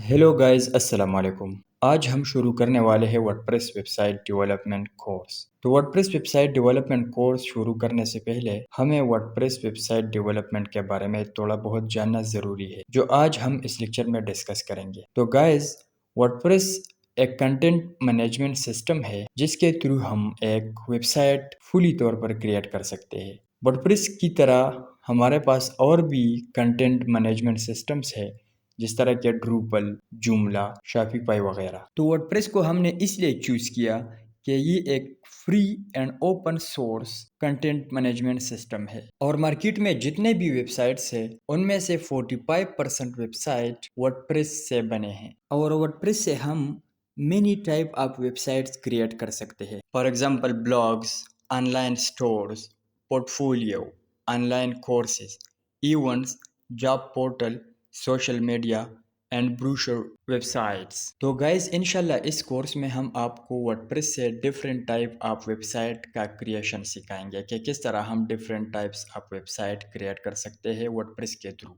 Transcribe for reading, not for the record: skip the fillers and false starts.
Hello guys, السلام علیکم۔ آج ہم شروع کرنے والے ہیں WordPress website development course. تو WordPress website development course شروع کرنے سے پہلے ہمیں ورڈپریس ویب سائٹ ڈیولپمنٹ کے بارے میں تھوڑا بہت جاننا ضروری ہے، جو آج ہم اس لیکچر میں ڈسکس کریں گے۔ تو گائز، ورڈپریس ایک کنٹینٹ مینجمنٹ سسٹم ہے جس کے تھرو ہم ایک ویب سائٹ فلی طور پر کریٹ کر سکتے ہیں۔ ورڈپریس کی طرح ہمارے پاس اور بھی کنٹینٹ مینجمنٹ سسٹمز ہے، جس طرح کہ ڈروپل، جوملا، شاپیفائی وغیرہ۔ تو ورڈپریس کو ہم نے اس لیے چوز کیا کہ یہ ایک free and open source content management system ہے، اور مارکیٹ میں جتنے بھی ویب سائٹس ہیں ان میں سے 45% ویب سائٹ ورڈپریس سے بنے ہیں، اور ورڈپریس سے ہم many type of websites create کر سکتے ہیں۔ For example blogs, online stores, portfolio, online courses, events, job portal, social media and brochure websites. تو گائز، انشاءاللہ اس کورس میں ہم آپ کو ورڈپریس سے different type of website کا کریشن سکھائیں گے کہ کس طرح ہم different types of website create کر سکتے ہیں ورڈپریس کے تھرو۔